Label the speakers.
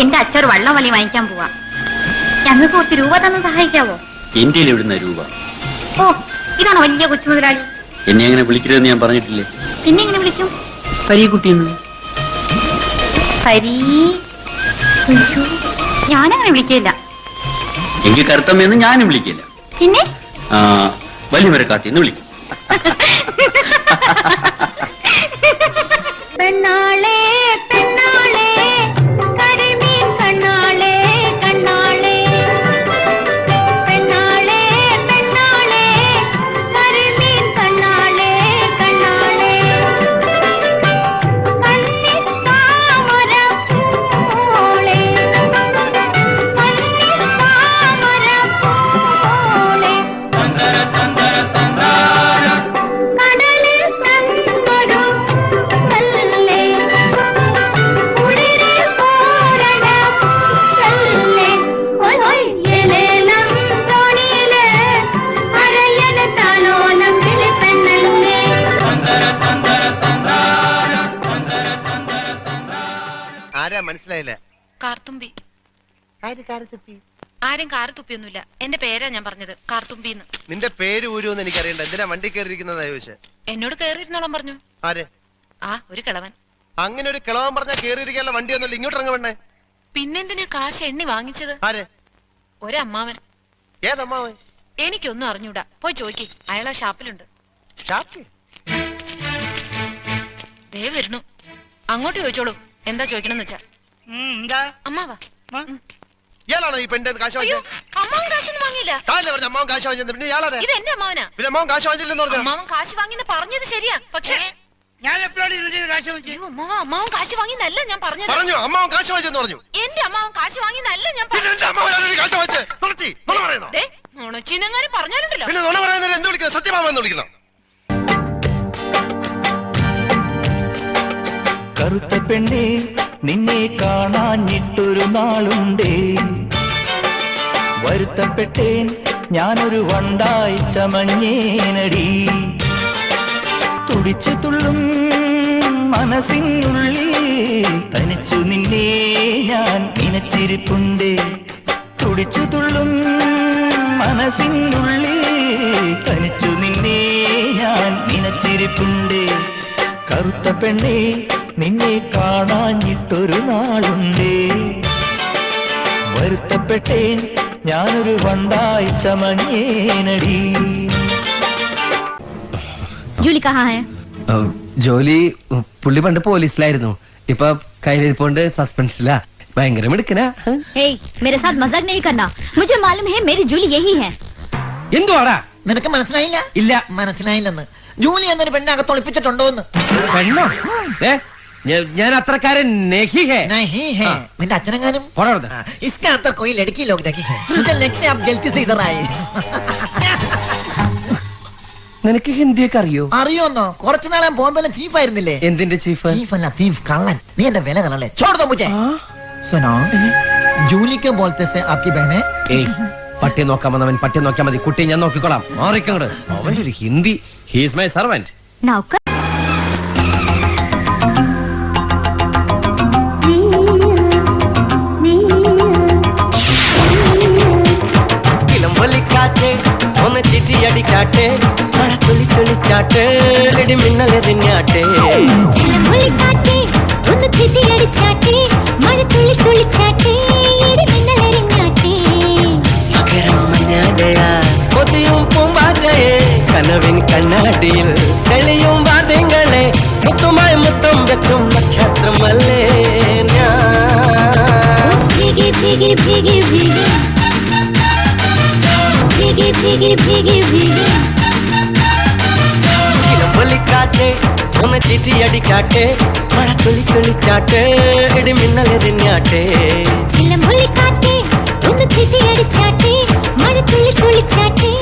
Speaker 1: എന്റെ അച്ഛൻ വള്ളം വലി വാങ്ങിക്കാൻ പോവാ. ഞങ്ങൾക്ക് കുറച്ച് രൂപ തന്ന് സഹായിക്കാവോ?
Speaker 2: ഇന്ത്യയിൽ എവിടുന്ന രൂപ?
Speaker 1: ഓ, ഇതാണോ വലിയ കൊച്ചു മുതലാളി?
Speaker 2: എന്നെ എങ്ങനെ വിളിക്കരുതെന്ന് ഞാൻ പറഞ്ഞിട്ടില്ലേ?
Speaker 1: പിന്നെ എങ്ങനെ വിളിക്കും?
Speaker 2: പരീക്കുട്ടിന്ന്.
Speaker 1: ഞാനങ്ങനെ വിളിക്കില്ല.
Speaker 2: എങ്കിൽ കറുത്തമ്മയെന്ന് ഞാനും വിളിക്കില്ല.
Speaker 1: പിന്നെ
Speaker 2: വലിയമരക്കാട്ടിന്ന് വിളിക്കും.
Speaker 1: പെണ്ണാളെ പെണ്ണാളെ കരിമീൻ കണ്ണാളെ കണ്ണാളെ പെണ്ണാളെ പെണ്ണാളെ കരിമീൻ കണ്ണാളെ കണ്ണാളെ കണ്ണിത്താമര പൂളെ കണ്ണിത്താമര പൂളെ തന്തര തന്തര തന്താര കടലിൽ തന്നൊരു കല്ലേ ഉളിരിൽ കോരണ കല്ലേ ഹോയ് ഹോയ് എലേലം തോണിയിലെ അരയന താലോലം വിളിപ്പെണ്ണല്ലേ തന്തര തന്തര തന്താര തന്തര തന്തര തന്താര.
Speaker 3: ആരാ മനസ്സിലായില്ല?
Speaker 4: കാർത്തുമ്പി. ആരും കാറ് തുപ്പിയൊന്നുമില്ല. എന്റെ പേരാ ഞാൻ പറഞ്ഞത്, കാർത്തുമ്പിന്ന്.
Speaker 3: നിന്റെ പേര് ഊരുവെന്ന് എനിക്കറിയണ്ട. എന്തിനാ വണ്ടി കയറിയിരിക്കുന്നതാ ചോദിച്ചേ?
Speaker 4: എന്നോട് കേറിയിരുന്നോളം പറഞ്ഞു.
Speaker 3: ആരെ?
Speaker 4: ഒരു കിളവൻ.
Speaker 3: അങ്ങനെ ഒരു കിളവൻ പറഞ്ഞാൽ കയറിയിരിക്കാനുള്ള വണ്ടി ഒന്നുമില്ല. ഇങ്ങോട്ട് ഇറങ്ങ വേണ്ടേ?
Speaker 4: പിന്നെന്തിനാ കാശ് എണ്ണി വാങ്ങിച്ചത്?
Speaker 3: ആരെ?
Speaker 4: ഒരമ്മാവൻ.
Speaker 3: ഏതമ്മാവൻ?
Speaker 4: എനിക്കൊന്നും അറിഞ്ഞൂടാ. പോയി ചോദിക്കേ, അയാളാ ഷാപ്പിലുണ്ട്. ദേ വരുന്നു. അങ്ങോട്ട് ചോദിച്ചോളൂ, എന്താ ചോദിക്കണമെന്ന് വെച്ചാ. അമ്മാവാ.
Speaker 3: ഇയാളാണോ ഈ പെണ്ണിന്റെ കാശ് വാങ്ങിച്ചത്?
Speaker 4: അമ്മാവൻ കാശൊന്നും വാങ്ങിയില്ല.
Speaker 3: അമ്മാവൻ കാശ് വാങ്ങിച്ചത്. പിന്നെ ഇയാളാരെ?
Speaker 4: ഇത് എന്റെ അമ്മാവനാ.
Speaker 3: പിന്നെ അമ്മാവൻ കാശ് വാങ്ങിച്ചില്ലെന്ന് പറഞ്ഞു.
Speaker 4: അമ്മാവൻ കാശ് വാങ്ങിന്ന് പറഞ്ഞത് ശരിയാ, പക്ഷേ
Speaker 5: ഞാൻ എപ്പോഴാണ് കാശ് വാങ്ങിച്ചത്?
Speaker 4: അമ്മാവൻ കാശ് വാങ്ങിന്നല്ല ഞാൻ പറഞ്ഞത്.
Speaker 3: പറഞ്ഞു അമ്മാവൻ കാശ് വാങ്ങിച്ചെന്ന് പറഞ്ഞു.
Speaker 4: എന്റെ അമ്മാവൻ കാശ് വാങ്ങിന്നല്ല ഞാൻ നുണച്ചിനെങ്ങാനും പറഞ്ഞാലുണ്ടല്ലോ.
Speaker 3: പിന്നെ നുണ പറയുന്നവരെ എന്ത് വിളിക്കണം? സത്യമാമെന്ന് വിളിക്കണം.
Speaker 6: കറുത്ത പെണ്ണേ, നിന്നെ കാണാഞ്ഞിട്ടൊരു നാളുണ്ടേ. വരുത്തപ്പെട്ടേൻ ഞാനൊരു വണ്ടായി ചമഞ്ഞേനടി. തുടിച്ചു തുള്ളും മനസ്സിനുള്ളിൽ തനിച്ചു നിന്നെ ഞാൻ നനച്ചിരിപ്പുണ്ടേ. തുടിച്ചു തുള്ളും മനസ്സിനുള്ളിൽ തനിച്ചു നിന്നെ ഞാൻ നനച്ചിരിപ്പുണ്ടേ. കറുത്ത പെണ്ണേ, നിന്നെ കാണാഞ്ഞിട്ടൊരു നാളുണ്ടേ. വരുത്തപ്പെട്ടേൻ ഞാനൊരു വണ്ടായി ചമഞ്ഞേനടി.
Speaker 1: ജോലി കഹാ ഹൈ?
Speaker 7: ജോലി പുള്ളി പണ്ട് പോലീസിലായിരുന്നു. ഇപ്പൊ കയ്യിലിരിപ്പോണ്ട് സസ്പെൻഷനിലാ. ഭയങ്കര മിടുക്കനാ.
Speaker 1: मेरे साथ मजाक नहीं करना. मुझे मालूम है मेरी जूली यही है.
Speaker 7: എന്തുവാടാ?
Speaker 5: നിനക്ക് മനസ്സിലായില്ല?
Speaker 7: ഇല്ല.
Speaker 5: മനസ്സിലായില്ലെന്ന്. ജൂലി എന്നൊരു പെണ്ണകത്ത് ഒളിപ്പിച്ചിട്ടുണ്ടോന്ന്.
Speaker 7: പെണ്ണോ? ഞാൻ അത്രക്കാരൻ नहीं है.
Speaker 5: നിന്റെ അച്ഛനെങ്ങാനും इसके अंदर कोई लड़की लोग देखी है. मुझे लगता है आप गलती से इधर आए.
Speaker 7: നിനക്ക് ഹിന്ദിയൊക്കെ അറിയോ?
Speaker 5: അറിയോന്നോ? കുറച്ചു നാളെ ബോംബെയിലെ ചീഫ് ആയിരുന്നില്ലേ?
Speaker 7: എന്തിന്റെ ചീഫ്?
Speaker 5: ചീഫല്ല, ചീഫ് കള്ളൻ. നീ എന്റെ വില കളല്ലേ? छोड़ दो मुझे. सुनो, जूली के बोलते से आपकी बहने.
Speaker 7: പട്ടി നോക്കാൻ വന്നവൻ പട്ടി നോക്കിയാൽ മതി. കുട്ടി ഞാൻ നോക്കിക്കോളാം. മാറിക്കങ്ങട്. അവന്റെ ഒരു Hindi. He is my servant.
Speaker 1: नौकर
Speaker 6: ഒന്ന് ചിറ്റിയടിച്ചാട്ടെ, മഴ തുള്ളി തുള്ളിച്ചാട്ടെ, ഇടിമിന്നലെറിഞ്ഞാട്ടെ.
Speaker 1: ഒന്ന് ചിറ്റിയടിച്ചാട്ടെ, മഴ തുള്ളി തുള്ളിച്ചാട്ടെ, ഇടിമിന്നലെറിഞ്ഞാട്ടെ.
Speaker 6: മകരം മഞ്ഞാലയാ കൊതിയും പൂമ്പാറ്റയെ, കനവിൻ കണ്ണാടിയിൽ തെളിയും വാദ്യങ്ങളെ, മുത്തുമായി മുത്തം വെക്കും നക്ഷത്രമല്ലേ ഞാൻ.
Speaker 1: ഭീഗി ഭീഗി ഭീഗി ഭീഗി ഭീഗി ഭീഗി ഭീഗി ഭീഗി.
Speaker 6: ചിലമ്പൊലിക്കാറ്റ് ഒന്ന് ചിറ്റിയടിച്ചാട്ടെ, മഴ തുള്ളി തുള്ളിച്ചാട്ടെ, ഇടിമിന്നലെറിഞ്ഞാട്ടെ.
Speaker 1: ചിലമ്പൊലിക്കാറ്റ് ഒന്ന് ചിറ്റിയടിച്ചാട്ടെ, മഴ തുള്ളി തുള്ളിച്ചാട്ടെ.